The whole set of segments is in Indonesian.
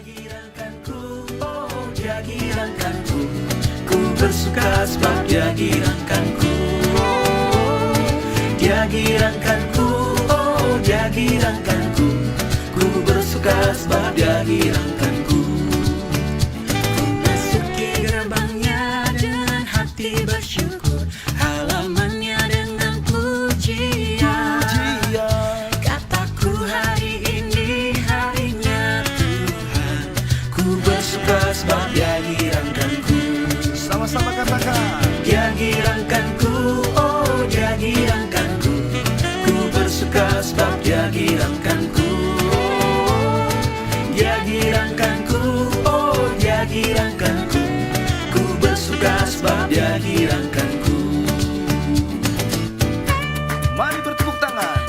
girangkanku, oh dia girangkanku. Ku bersuka sebab dia girangkanku. Dia girangkanku, oh dia girangkanku. Ku bersuka sebab dia girangkanku. Ku masuki gerbangnya dengan hati bersyukur, halamannya dengan pujian. Kataku hari ini harinya Tuhan. Ku bersuka sebab dia girangkanku. Sama-sama katakan. Dia girangkanku, oh dia girangkanku. Ku bersuka sebab dia girangkanku. Dia girangkanku, oh dia girangkanku. Ku bersuka sebab dia girangkanku. Mari bertepuk tangan.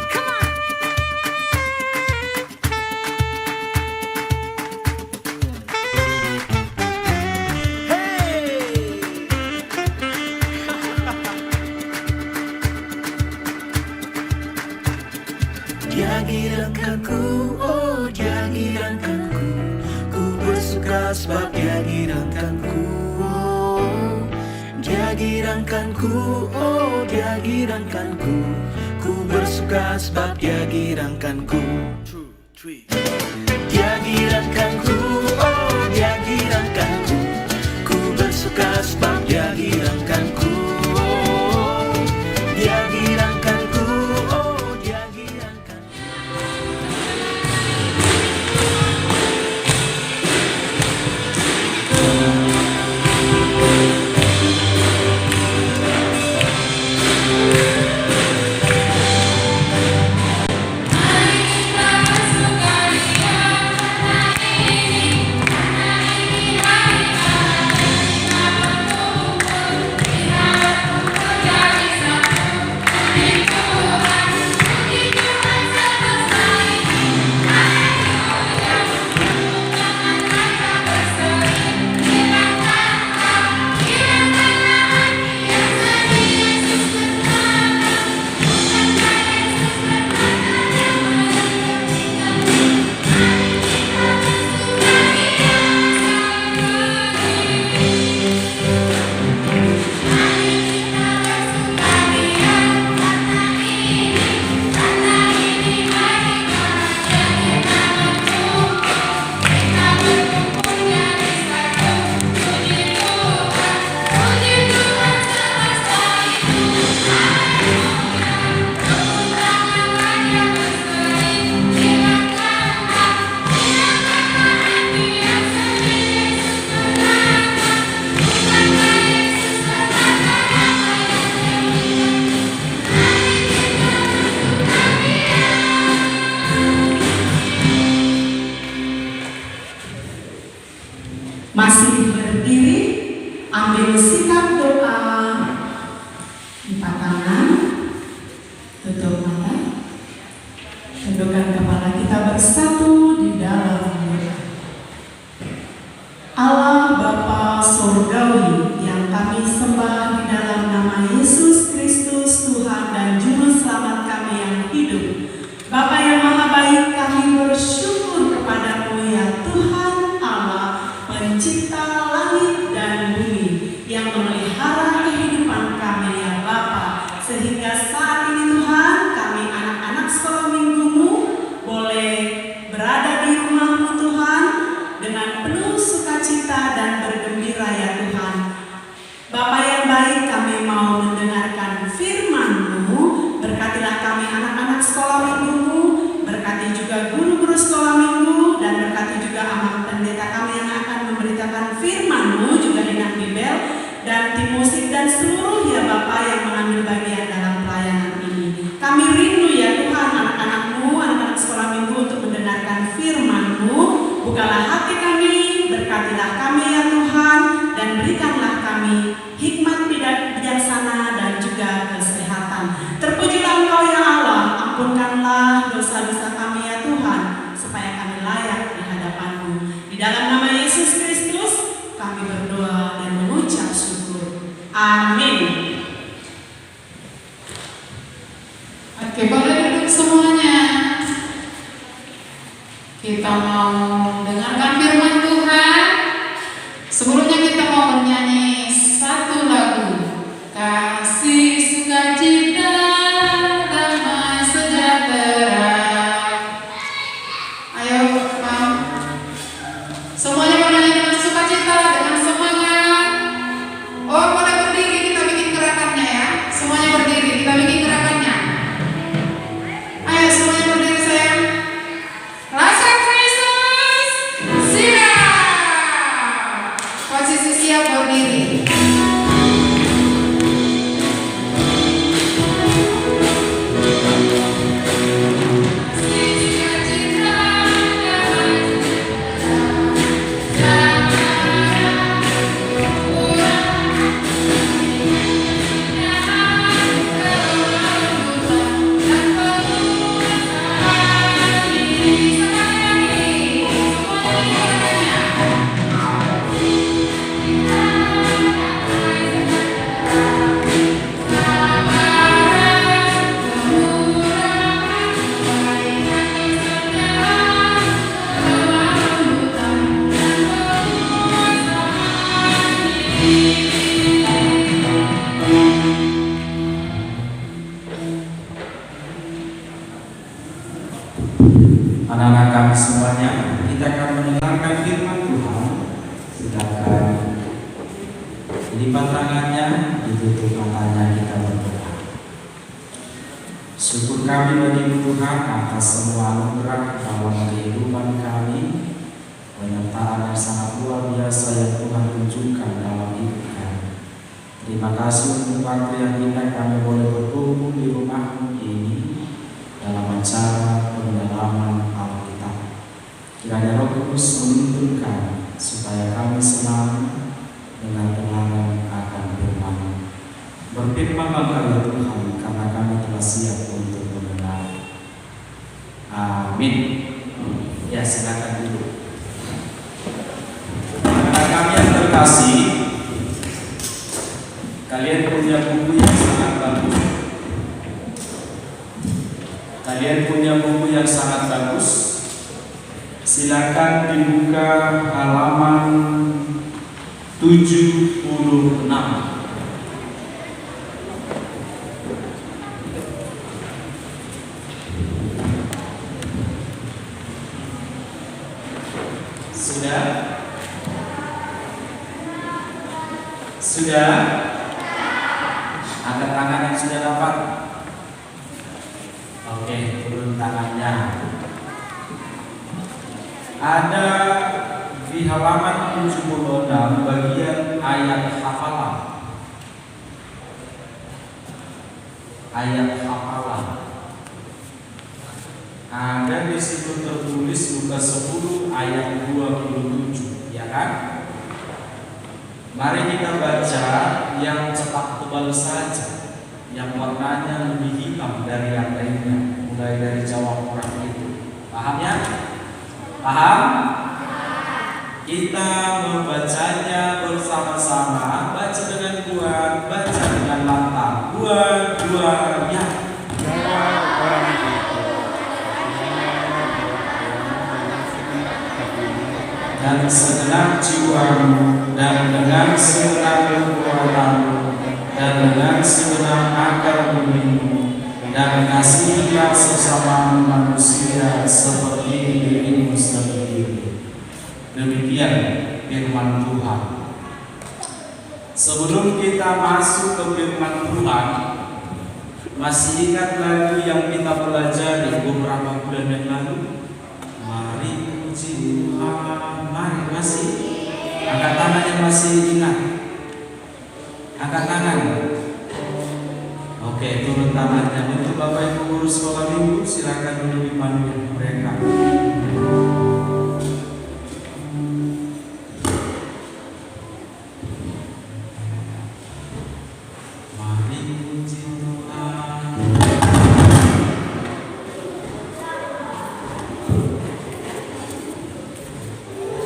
Dia girangkanku, oh dia girangkanku. Ku bersuka sebab dia girangkanku. Dia girangkanku, oh dia girangkanku. Ku bersuka sebab dia girangkanku. Dia girangkanku, oh dia girangkanku. Ku bersuka sebab dia girangkanku. Dia girangkanku, oh dia girangkanku. Masih berdiri, ambil sikap doa, lipat tangan, tutup mata, tundukkan kepala kita bersatu di dalam doa. Allah Bapa Surgawi yang kami sembah di dalam nama Yesus Kristus Tuhan dan Juru Selamat kami yang hidup. Bapa yang Maha Baik, kami bersyukur kepadamu ya Tuhan Pencipta langit dan bumi yang memelihara kehidupan kami ya Bapa, sehingga saat ini Tuhan kami anak-anak sekolah minggumu boleh berada di rumahmu Tuhan dengan penuh sukacita dan bergembira ya Tuhan. Bapa yang baik, kami mau mendengarkan firman-Mu. Berkatilah kami anak-anak sekolah minggumu, berkati juga guru-guru sekolah minggu, dan berkati juga amat pendeta kami yang akan memberitakan firman-Mu, juga Inang Bibel dan tim musik dan seluruh ya Bapa yang mengambil bagian dalam pelayanan ini. Kami rindu ya Tuhan anak-anak-Mu, anak-anak sekolah minggu untuk mendengarkan firman-Mu. Bukalah hati kami, berkatilah kami ya Tuhan, dan berikanlah kami hikmat bijaksana dan juga kesehatan. Terpujilah Engkau ya Allah, ampunkanlah dosa-dosa kami ya Tuhan, supaya kami layak di hadapan-Mu. Di dalam nama Yesus Kristus kami berdoa dan mengucap syukur. Amin. Oke, boleh duduk semuanya. Kita mau dengarkan firman ditutup matanya, kita berdoa. Syukur kami bagi Tuhan atas semua anugerah dalam kehidupan kami, penyertaan yang sangat luar biasa yang Tuhan tunjukkan dalam hidup kami. Terima kasih untuk waktu yang kita kami boleh berkumpul di rumah-Mu ini dalam acara pendalaman Alkitab. Kiranya Roh Kudus menuntun kami supaya kami selalu dengan tenang akan firman. Berfirmanlah ya Tuhan, karena kami telah siap untuk mendengar. Amin. Ya, silakan duduk. Anak kami yang terkasih, kalian punya buku yang sangat bagus. Kalian punya buku yang sangat bagus. Silakan dibuka halaman 76. Sudah? Angkat tangan yang sudah dapat. Oke, turun tangannya. Ada di halaman 76 bagian ayat hafalan. Ayat hafalan. Ada di situ tertulis Lukas 10 ayat 27, ya kan? Mari kita baca yang cetak tebal saja, yang warnanya lebih hitam dari yang lainnya, mulai dari Jawa Kurang itu. Paham ya? Paham? Kita membacanya bersama-sama. Baca dengan kuat, baca dengan lantang. Dua, ya. Dan segenap jiwamu, dan dengan segenap kekuatanmu, dan dengan segenap akal budimu, dan kasihilah sesama manusia seperti dirimu sendiri. Demikian firman Tuhan. Sebelum kita masuk ke firman Tuhan, masih ingat lagu yang kita pelajari beberapa bulan yang lalu? Mari puji Tuhan. Mari, masih angkat tangan yang masih ingat. Angkat tangan. Oke, turun tangannya. Untuk Bapak Ibu guru sekolah minggu, silakan duduk di panggung mereka. Mari puji Tuhan.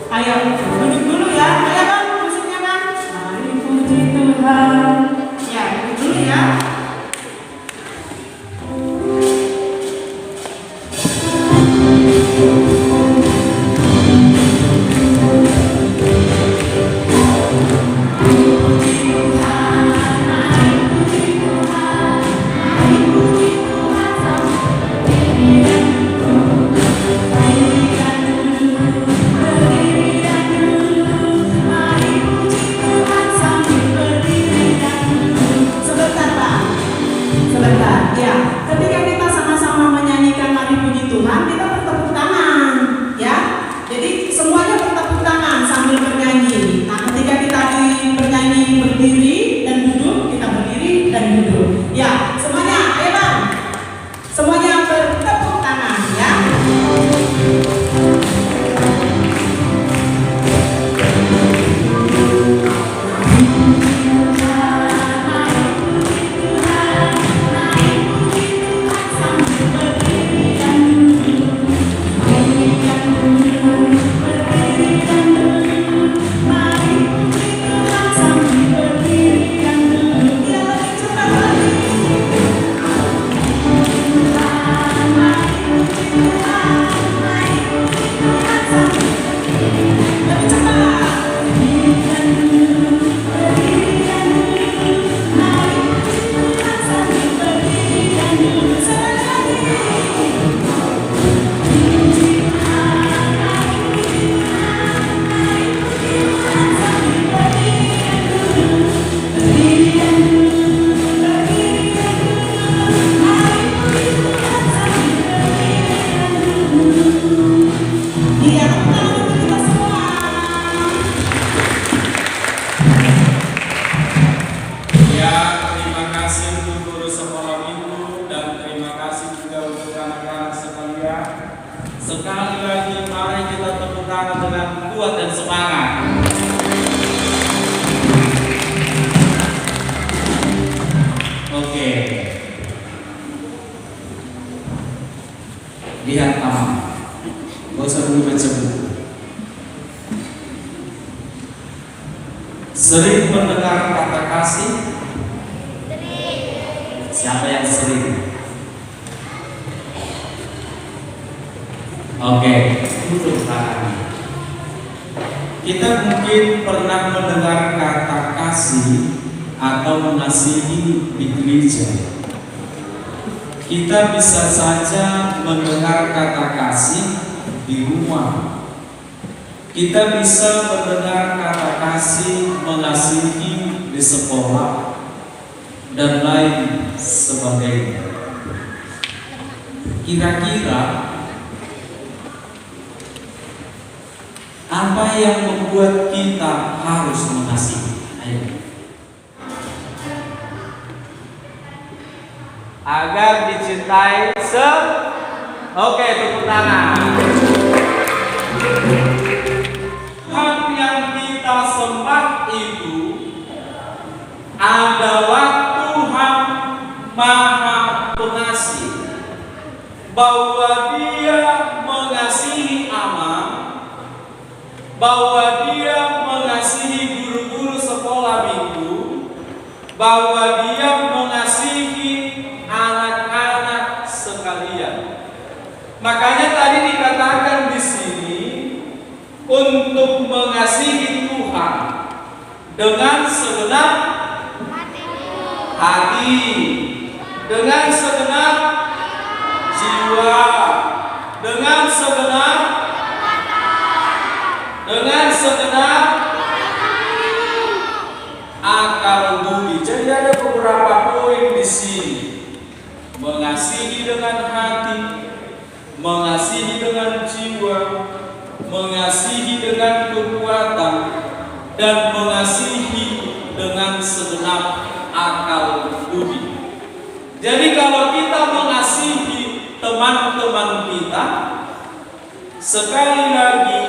Ayo, duduk dulu ya. Ayo Bang, musiknya Bang. Mari puji Tuhan. Ya, duduk dulu ya. Lihat amal. Gak usah dulu baca buku. Sering mendengar kata kasih? Siapa yang sering? Oke, tutup tangannya. Kita mungkin pernah mendengar kata kasih atau mengasihi di gereja. Kita bisa saja mendengar kata kasih di rumah. Kita bisa mendengar kata kasih mengasihi di sekolah dan lain sebagainya. Kira-kira apa yang membuat kita harus mengasihi? Ayo. Agar dicintai Oke, tepuk tangan. Hak yang kita sembah itu adalah Tuhan Maha Pengasih, bahwa Dia mengasihi anak, bahwa Dia mengasihi guru-guru sekolah minggu, bahwa Dia mengasihi anak-anak sekalian. Makanya tadi dikatakan di sini untuk mengasihi Tuhan dengan segenap hati, dengan segenap jiwa, dengan segenap akal budi. Jadi ada beberapa poin di sini. Mengasihi dengan hati, mengasihi dengan jiwa, mengasihi dengan kekuatan, dan mengasihi dengan segenap akal budi. Jadi kalau kita mengasihi teman-teman kita, sekali lagi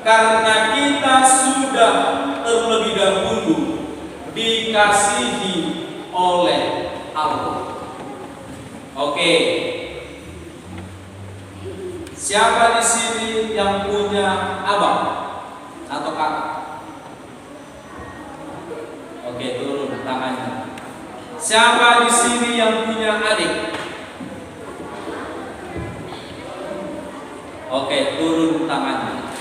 karena kita sudah terlebih dahulu dikasihi oleh Allah. Oke. Siapa di sini yang punya abang atau kakak? Oke, turun tangannya. Siapa di sini yang punya adik? Oke, turun tangannya.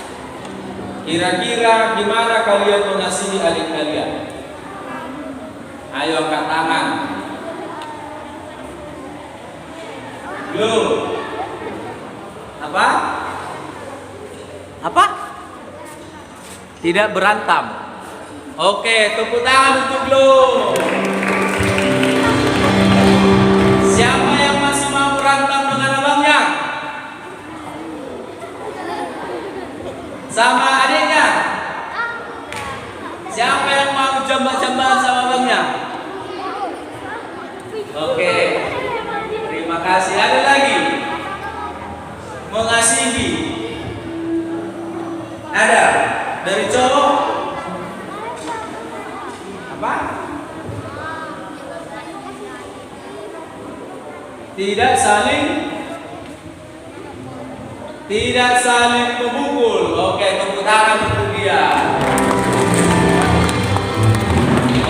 Kira-kira gimana kalian mengasihi adik kalian? Ayo angkat tangan. Belum. Apa? Tidak berantem. Oke, tepuk tangan untuk lo. Siapa yang masih mau berantem dengan abangnya? Sama adiknya? Siapa yang mau jambak-jambakan sama abangnya? Oke. Terima kasih. Ada lagi? Mengasihi. Ada? Dari cowok? Apa? Tidak saling memukul. Oke, tepuk tangan untuk dia.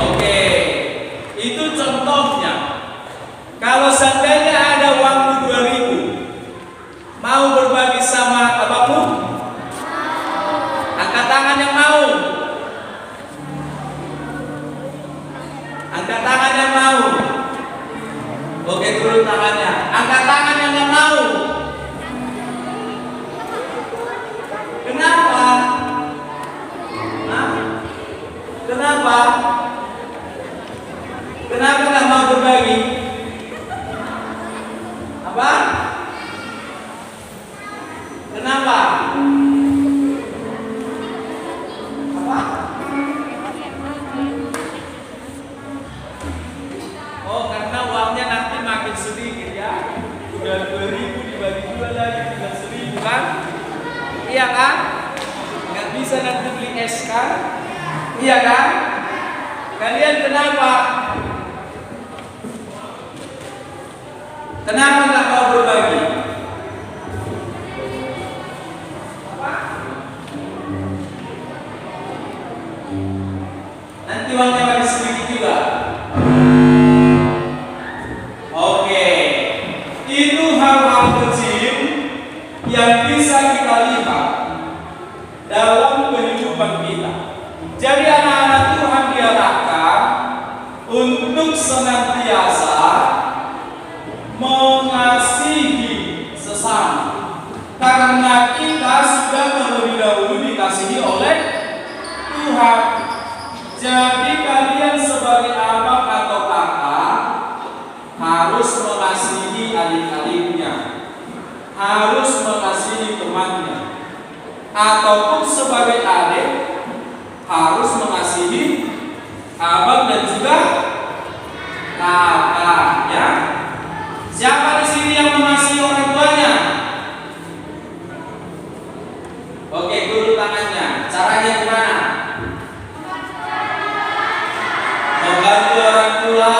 Oke. Itu contohnya. Kalau seandainya ada uang 2.000, mau berbagi sama abangmu? Angkat tangan yang mau. Angkat tangan yang mau. Oke, turun tangannya. Angkat tangan yang nggak mau. Kenapa? Hah? Kenapa? Kenapa nggak mau berbagi? Apa? Kenapa? Apa? Oh, karena uangnya nanti makin sedikit ya. Udah 2.000 dibagi 2 lagi tinggal 1.000 kan? Iya kan? Nggak bisa nanti beli es kan? Iya kan? Kalian kenapa? Kenapa nggak mau berbagi? untuk senantiasa mengasihi sesama, karena kita sudah terlebih dahulu dikasihi oleh Tuhan. Jadi kalian sebagai abang atau kakak harus mengasihi adik-adiknya, harus mengasihi temannya, ataupun sebagai adik harus mengasihi abang dan juga kakaknya. Siapa di sini yang mengasihi orang tuanya? Oke, turun tangannya. Caranya gimana? Membantu orang tua.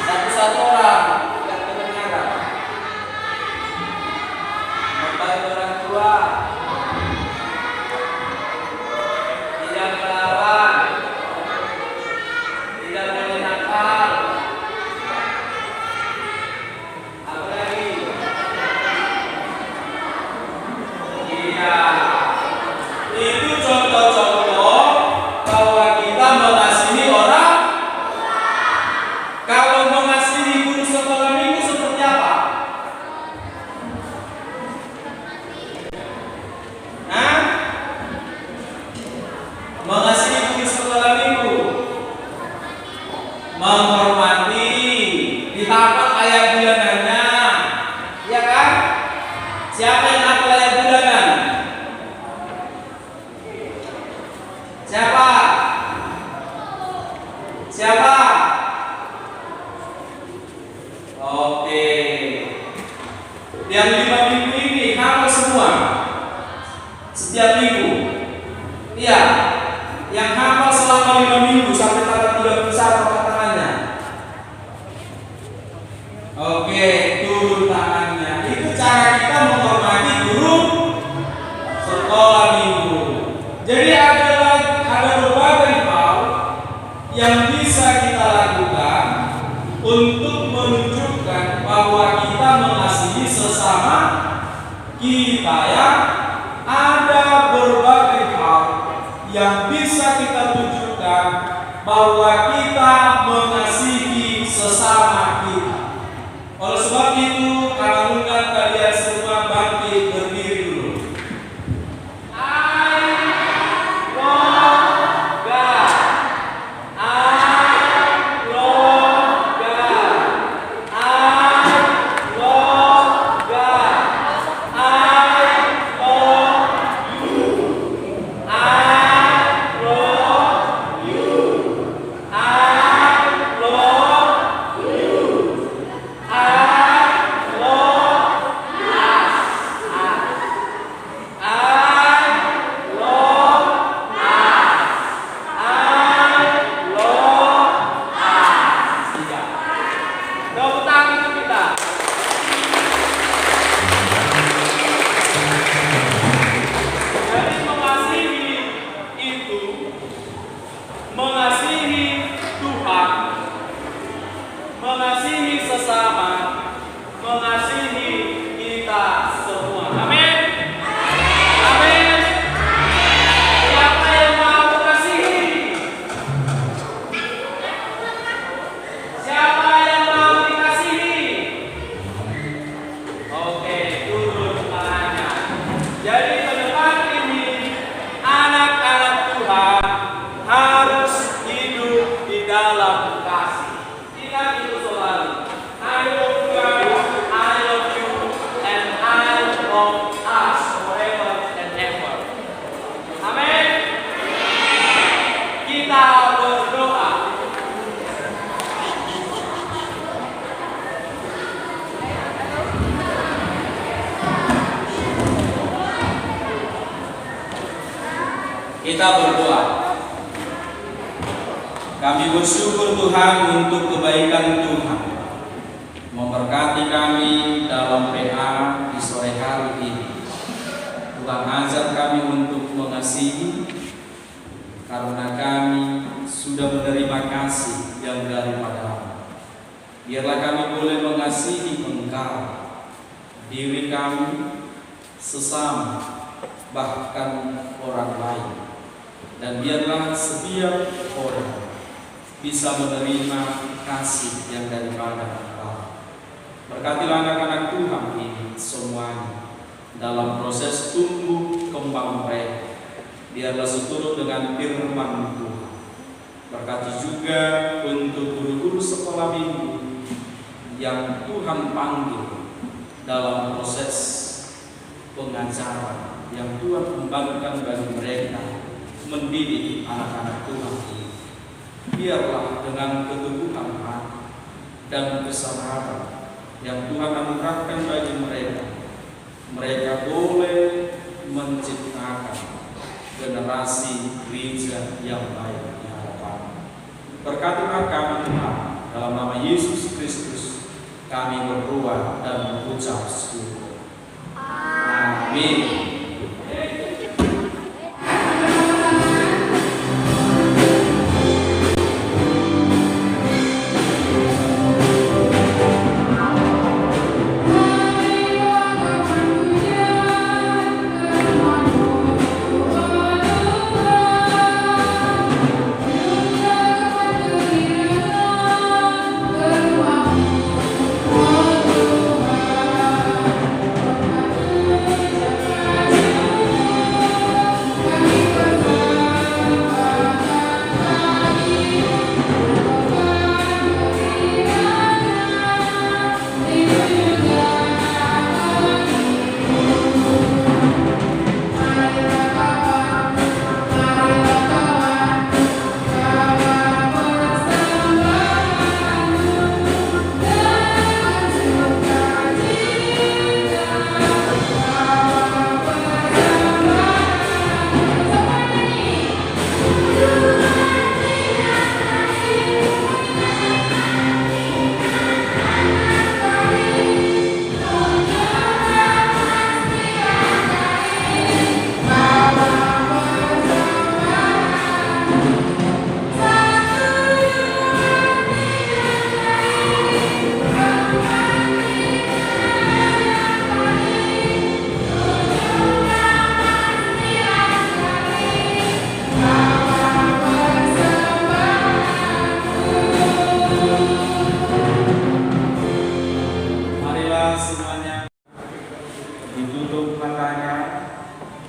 Satu-satu orang yang kedengaran. Membantu orang tua. Tidak melawan. Tidak boleh nakal. Apa lagi? Iya. Itu contoh-contoh bahwa kita mengasihi orang. Kalau mengasihi guru sekolah minggu seperti apa? Hah? Mengasihi guru sekolah minggu, menghormati, ditapak ayat bulanannya, ya kan? Siapa yang hafal ayat bulanan? Siapa? Siapa? Oke. Yang 5 minggu ini hafal semua. Setiap minggu. Iya. Yang hafal selama 5 minggu sampai tanggal 31 angkat tangannya. Oke, turun tangannya. Itu cara kita menghormati guru sekolah minggu. Jadi ada berbagai hal yang bisa kita lakukan untuk menunjukkan bahwa kita mengasihi sesama kita, ya. Ada berbagai hal yang bisa kita tunjukkan bahwa kita mengasihi sesama kita. Oleh sebab itu, kami undang kalian semua bangkit berdiri dulu. Mengasihi sesama, mengasihi kita semua. Amin. Amin. Siapa yang mau mengasihi? Siapa yang mau dikasihi? Oke, turun tangannya. Jadi ke depan ini anak-anak Tuhan harus hidup di dalam kasih. Ingat itu selalu. I love you, I love you, and I love us forever and ever. Amin. Kita berdoa. Kita berdoa. Kami bersyukur Tuhan untuk kebaikan Tuhan memberkati kami dalam PA di sore hari ini. Tuhan ajar kami untuk mengasihi karena kami sudah menerima kasih yang daripada. Biarlah kami boleh mengasihi Engkau, diri kami, sesama, bahkan orang lain. dan biarlah setiap orang bisa menerima kasih yang daripada Allah. Berkatilah anak-anak Tuhan ini semuanya dalam proses tumbuh kembang mereka. Biarlah seturut dengan firman Tuhan. Berkati juga untuk guru-guru sekolah minggu yang Tuhan panggil dalam proses pengajaran yang Tuhan kembangkan bagi mereka mendidik anak-anak Tuhan ini. Biarlah dengan keteguhan hati dan kesabaran yang Tuhan anugerahkan bagi mereka, mereka boleh menciptakan generasi gereja yang baik di hadapan. Berkatilah kami Tuhan, dalam nama Yesus Kristus kami berdoa dan mengucap syukur. Amin.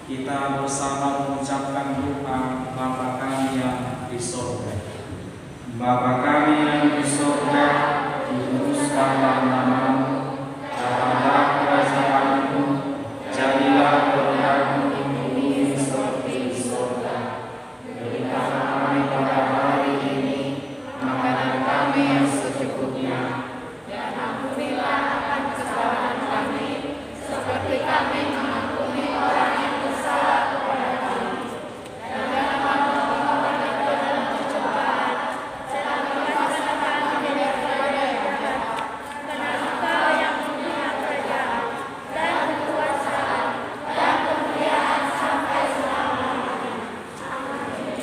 Kita bersama mengucapkan doa Bapa kami yang di sorga. Bapa kami yang di sorga, dikuduskanlah namamu, datanglah kerajaanmu, jadilah kehendakmu di bumi seperti di sorga. Berikanlah kami pada hari ini makanan kami yang secukupnya, dan ampunilah akan kesalahan kami, seperti kami mengampuni orang yang bersalah kepada kami. Dan jangan membawa kami ke dalam pencobaan, tetapi lepaskan kami daripada yang jahat. Karena Engkau yang punya kerajaan dan kekuasaan dan kemuliaan sampai selama-lamanya. Amin.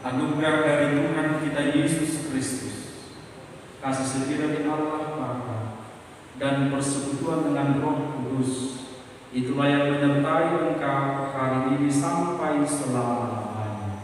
Anugerah dari Tuhan kita Yesus Kristus, kasih setia dari Allah Bapa, dan persekutuan dengan Roh Kudus, itulah yang menyertai engkau hari ini sampai selama-lamanya.